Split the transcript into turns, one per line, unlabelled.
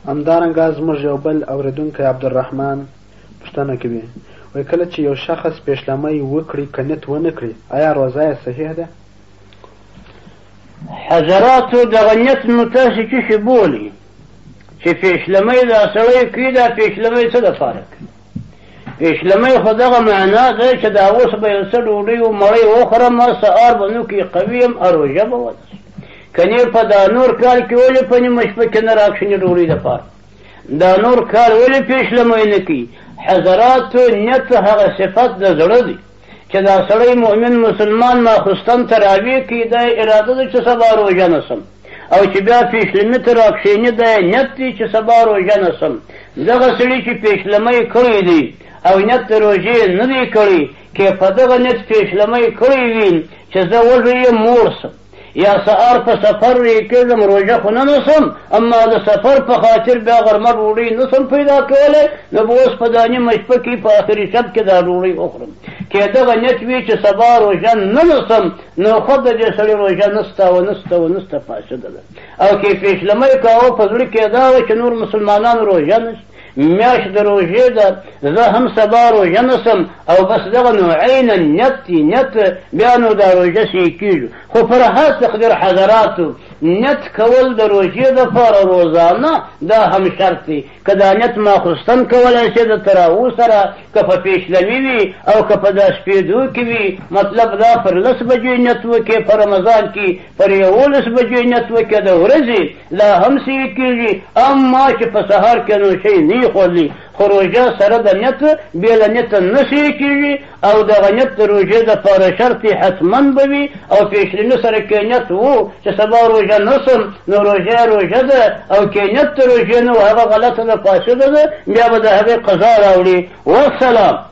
همدارنګه زموږ یو بل اورېدونکی عبدالرحمن پوښتنه کوي، وایي کله چې یو شخص پیشلمۍ وکړي که نیت ونه کړي آیا روژه یې صحیح ده؟
حضراتو دغه نیت نو تاسې څه شي بولي چې پیشلمۍ دا سړی کوي دا پیشلمۍ څه دپاره کوي؟ پیشلمۍ خو دغه معنا ده چې دا اوس به یو څه ډوډۍ و مړۍ وخورم سهار به نو کې قوي یم روژه به ودرسم کنې په دا نور کال کې ولې په نیمه شپه کې نه راکښېني ډوډۍ دپاره دا نور کال ولې پیشلمۍ نه کوي؟ حضراتو نیت هغه صفت د زړه دی چې دا سړی مؤمن مسلمان ماخوستن تراویح کوي دا اراده ده چې سبا روژه نسم او چې بیا پیشلمۍ ته راکښېني دا نیت دی چې سبا روژه نسم. دغه سړي چې پیشلمۍ کړی دی او نیت د روژې نه دی کړی که په دغه نیت پیشلمۍ کړی وي چې زه وږی یم موړ سم یا سهار په سفر کېږم روژه خو نه نسم اما د سفر په خاطر بیا غرمه ډوډۍ نسم پیدا کولی نو به اوس په دا نیمه شپه کې په آخري شب کې دا ډوډۍ وخورم. که دغه نیت وي چې سبا روژه نه نسم نو خود د دې سړي روژه نسته او نسته او نسته فاسده ده. او که پیشلمۍ کوه په زړه کې دا وه چې نور مسلمانان روژه نشته میاشت د روژې ده زه هم سبا روژه نسم او بس دغه نو عینا نیت دی نیت بیا نو دا روژه صحیح کېږي. خو پر هر تقدیر حضراتو نیت کول د روژې دپاره روزانه دا هم شرط دی که دا نیت ماخوستن کولی شي د تراویح سره که په پیشلمي وي او که په دا سپېدو کې وي مطلب دا پر 10 بجې نیت وکړې په رمضان کې پر 11 بجې نیت وکړې د ورځې دا هم صحیح کېږي. اما چې په سهار کې نو شی نه خوړلی خو روژه سره د نیت بې له نیته نه صحیح کېږي او دغه نیت د روژې دپاره شرط حتما به وي او پیشلمي سره که نیت و چې سبا روژه نسم نو روژه ده او که نیت د روژې نه و هغه غلطه ده فاسده ده بیا به د هغې قضا راوړي. والسلام.